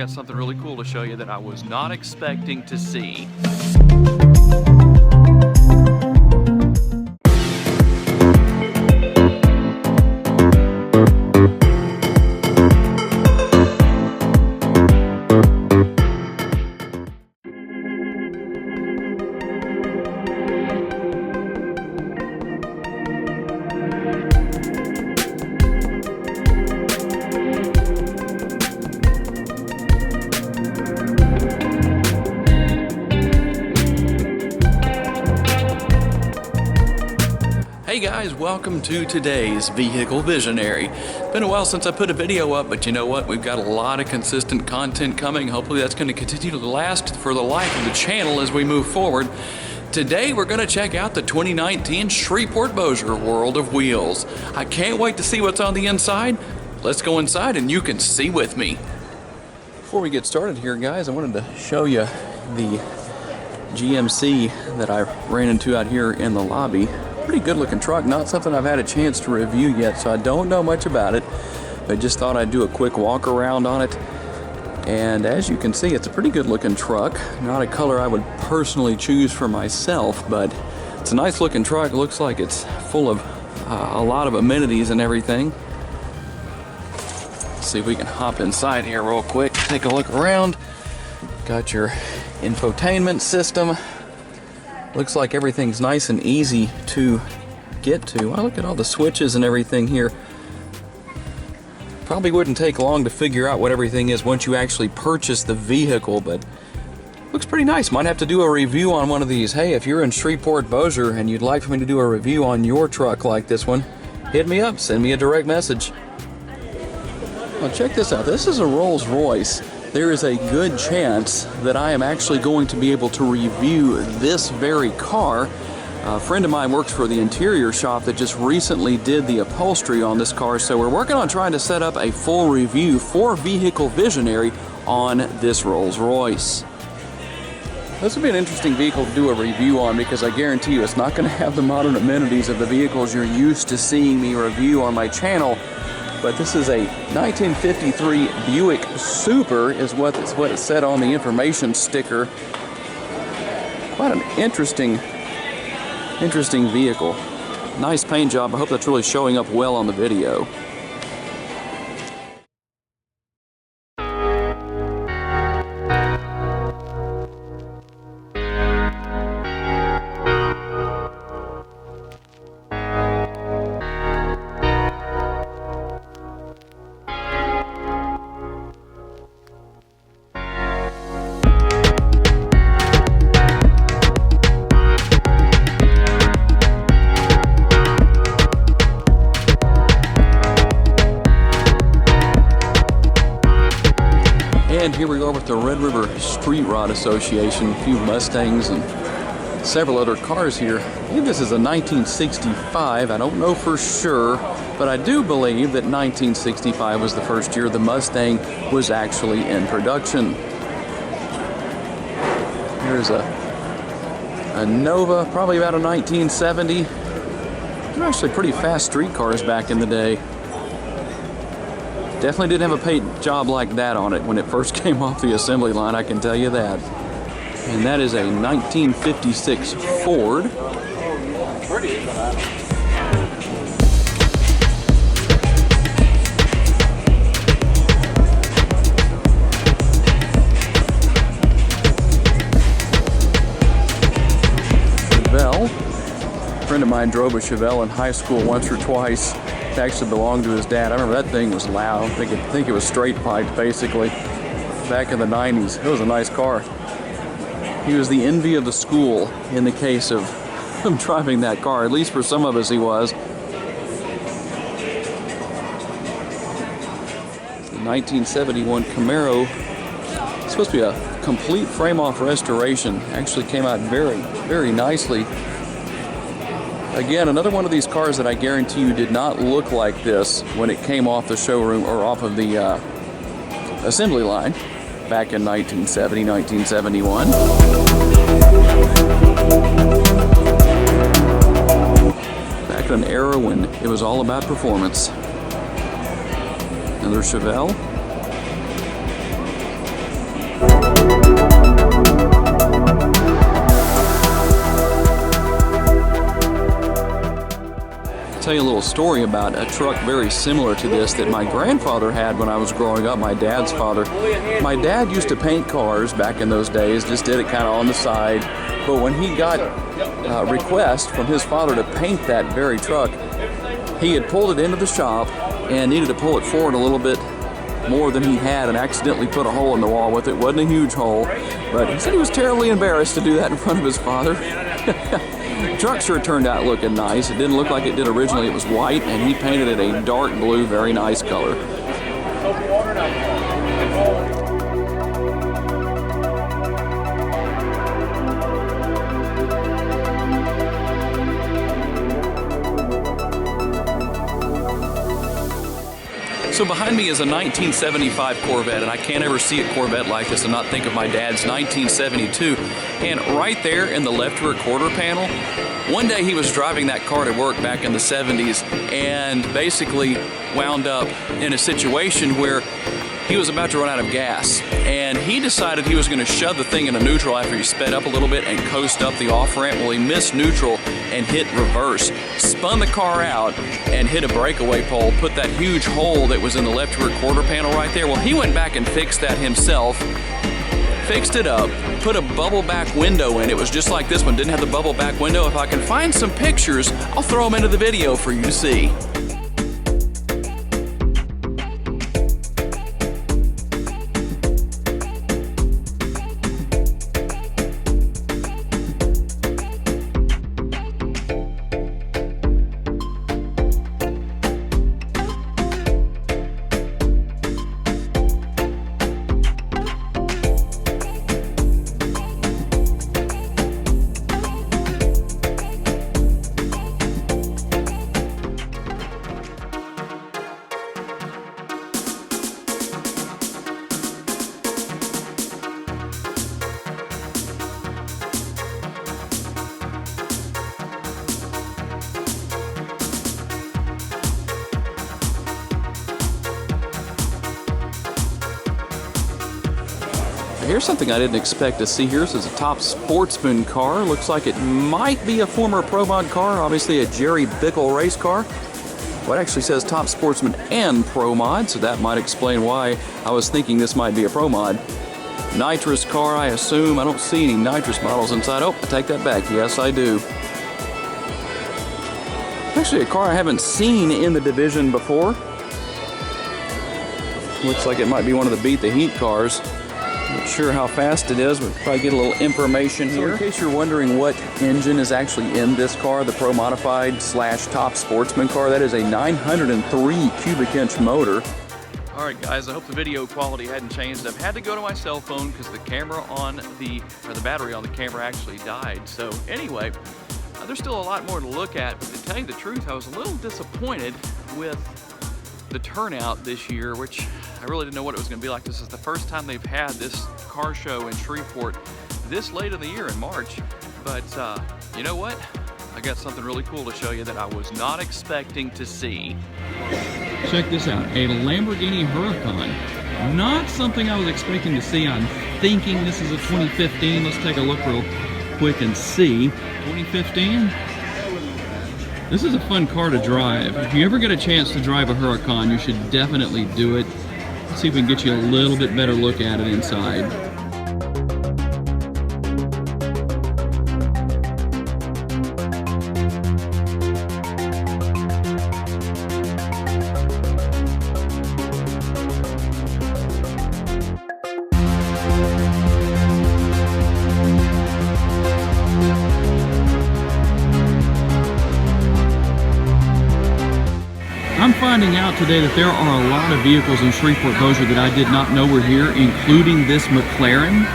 got something really cool to show you that I was not expecting to see. Hey guys, welcome to today's Vehicle Visionary. Been a while since I put a video up, but you know what? We've got a lot of consistent content coming. Hopefully that's going to continue to last for the life of the channel as we move forward. Today we're going to check out the 2019 Shreveport Louisiana World of Wheels. I can't wait to see what's on the inside. Let's go inside and you can see with me. Before we get started here, guys, I wanted to show you the GMC that I ran into out here in the lobby. Pretty good looking truck, not something I've had a chance to review yet, so I don't know much about it, but just thought I'd do a quick walk around on it. And as you can see, it's a pretty good looking truck. Not a color I would personally choose for myself, but it's a nice looking truck. It looks like it's full of a lot of amenities and everything. Let's see if we can hop inside here real quick, take a look around. Got your infotainment system. Looks like everything's nice and easy to get to. Well, look at all the switches and everything here. Probably wouldn't take long to figure out what everything is once you actually purchase the vehicle, but looks pretty nice. Might have to do a review on one of these. Hey, if you're in Shreveport Louisiana and you'd like for me to do a review on your truck like this one, hit me up, send me a direct message. Well, check this out. This is a Rolls-Royce. There is a good chance that I am actually going to be able to review this very car. A friend of mine works for the interior shop that just recently did the upholstery on this car, so we're working on trying to set up a full review for Vehicle Visionary on this Rolls-Royce. This would be an interesting vehicle to do a review on because I guarantee you it's not going to have the modern amenities of the vehicles you're used to seeing me review on my channel. But this is a 1953 Buick Super is what it said on the information sticker. Quite an interesting vehicle. Nice paint job. I hope that's really showing up well on the video. And here we are with the Red River Street Rod Association, a few Mustangs and several other cars here. I believe this is a 1965. I don't know for sure, but I do believe that 1965 was the first year the Mustang was actually in production. Here's a Nova, probably about a 1970. They're actually pretty fast street cars back in the day. Definitely didn't have a paint job like that on it when it first came off the assembly line, I can tell you that. And that is a 1956 Ford. Chevelle. A friend of mine drove a Chevelle in high school once or twice. It actually belonged to his dad. I remember that thing was loud. I think it was straight piped basically back in the 90s. It was a nice car. He was the envy of the school in the case of him driving that car. At least for some of us he was. The 1971 Camaro. It's supposed to be a complete frame-off restoration. Actually came out very, very nicely. Again, another one of these cars that I guarantee you did not look like this when it came off the showroom or off of the assembly line back in 1970, 1971. Back in an era when it was all about performance. Another Chevelle. tell you a little story about a truck very similar to this that my grandfather had when I was growing up, my dad's father. My dad used to paint cars back in those days, just did it kind of on the side. But when he got a request from his father to paint that very truck, he had pulled it into the shop and needed to pull it forward a little bit more than he had and accidentally put a hole in the wall with it. It wasn't a huge hole, but he said he was terribly embarrassed to do that in front of his father. The truck sure turned out looking nice. It didn't look like it did originally. It was white, and he painted it a dark blue, very nice color. So behind me is a 1975 Corvette, and I can't ever see a Corvette like this and not think of my dad's 1972. And right there in the left rear quarter panel, one day he was driving that car to work back in the 70s and basically wound up in a situation where he was about to run out of gas, and he decided he was going to shove the thing into neutral after he sped up a little bit and coast up the off-ramp. Well, he missed neutral and hit reverse, spun the car out and hit a breakaway pole, put that huge hole that was in the left rear quarter panel right there. Well, he went back and fixed that himself, fixed it up, put a bubble back window in. It was just like this one, didn't have the bubble back window. If I can find some pictures, I'll throw them into the video for you to see. Here's something I didn't expect to see here. This is a Top Sportsman car. Looks like it might be a former Pro Mod car, obviously a Jerry Bickle race car. Well, it actually says Top Sportsman and Pro Mod, so that might explain why I was thinking this might be a Pro Mod. Nitrous car, I assume. I don't see any nitrous models inside. Oh, I take that back. Yes, I do. Actually, a car I haven't seen in the division before. Looks like it might be one of the Beat the Heat cars. Not sure how fast it is. We'll probably get a little information here. So in case you're wondering what engine is actually in this car, the Pro Modified / Top Sportsman car, that is a 903 cubic inch motor. All right, guys, I hope the video quality hadn't changed. I've had to go to my cell phone because the camera on the battery on the camera actually died. So anyway, there's still a lot more to look at, but to tell you the truth, I was a little disappointed with the turnout this year, which I really didn't know what it was going to be like. This is the first time they've had this car show in Shreveport this late in the year in March. But you know what? I got something really cool to show you that I was not expecting to see. Check this out, a Lamborghini Huracan. Not something I was expecting to see. I'm thinking this is a 2015. Let's take a look real quick and see. 2015? This is a fun car to drive. If you ever get a chance to drive a Huracan, you should definitely do it. Let's see if we can get you a little bit better look at it inside. I'm finding out today that there are a lot of vehicles in Shreveport Bossier that I did not know were here, including this McLaren.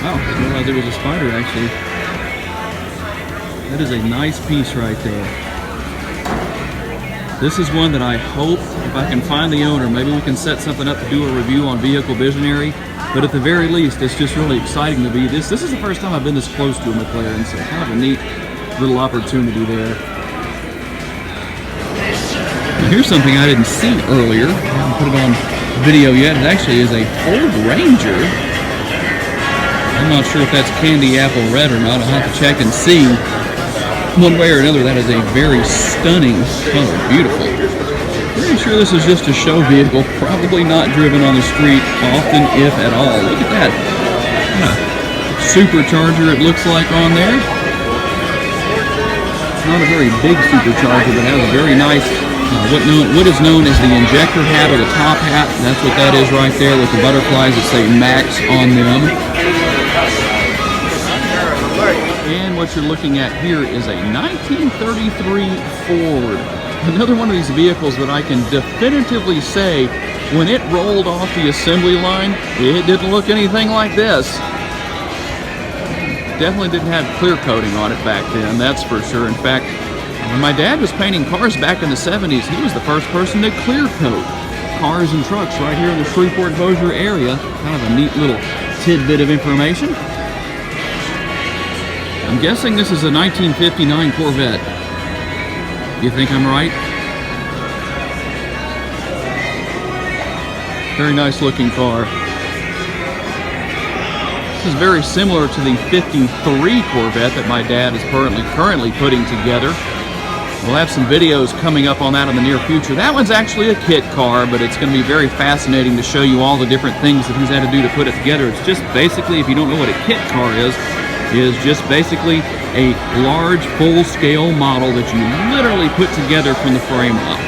Oh, I didn't realize it was a Spider, actually. That is a nice piece right there. This is one that I hope, if I can find the owner, maybe we can set something up to do a review on Vehicle Visionary. But at the very least, it's just really exciting to be this. This is the first time I've been this close to a McLaren, so kind of a neat little opportunity there. Here's something I didn't see earlier. I haven't put it on video yet. It actually is a Ford Ranger. I'm not sure if that's candy apple red or not. I'll have to check and see. One way or another, that is a very stunning color. Beautiful. Pretty sure this is just a show vehicle, probably not driven on the street often, if at all. Look at that. Supercharger it looks like on there. Not a very big supercharger, but has a very nice, what is known as the injector hat or the top hat. That's what that is right there with the butterflies that say Max on them. And what you're looking at here is a 1933 Ford. Another one of these vehicles that I can definitively say, when it rolled off the assembly line, it didn't look anything like this. Definitely didn't have clear coating on it back then, that's for sure. In fact, when my dad was painting cars back in the 70s, he was the first person to clear coat cars and trucks right here in the Shreveport Bossier area. Kind of a neat little tidbit of information. I'm guessing this is a 1959 Corvette. You think I'm right? Very nice looking car. This is very similar to the 53 Corvette that my dad is currently putting together. We'll have some videos coming up on that in the near future. That one's actually a kit car, but it's going to be very fascinating to show you all the different things that he's had to do to put it together. It's just basically, if you don't know what a kit car is just basically a large full-scale model that you literally put together from the frame up.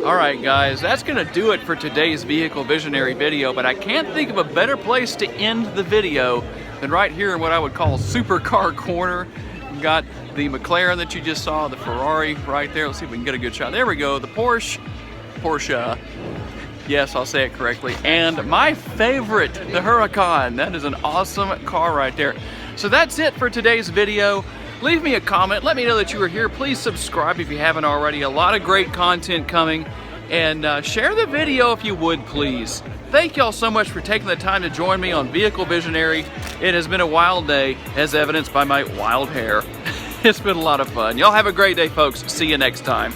Alright guys, that's going to do it for today's Vehicle Visionary video, but I can't think of a better place to end the video than right here in what I would call Supercar Corner. We've got the McLaren that you just saw, the Ferrari right there. Let's see if we can get a good shot. There we go, the Porsche. Yes, I'll say it correctly. And my favorite, the Huracan. That is an awesome car right there. So that's it for today's video. Leave me a comment, let me know that you were here. Please subscribe if you haven't already. A lot of great content coming. And share the video if you would, please. Thank y'all so much for taking the time to join me on Vehicle Visionary. It has been a wild day, as evidenced by my wild hair. It's been a lot of fun. Y'all have a great day, folks. See you next time.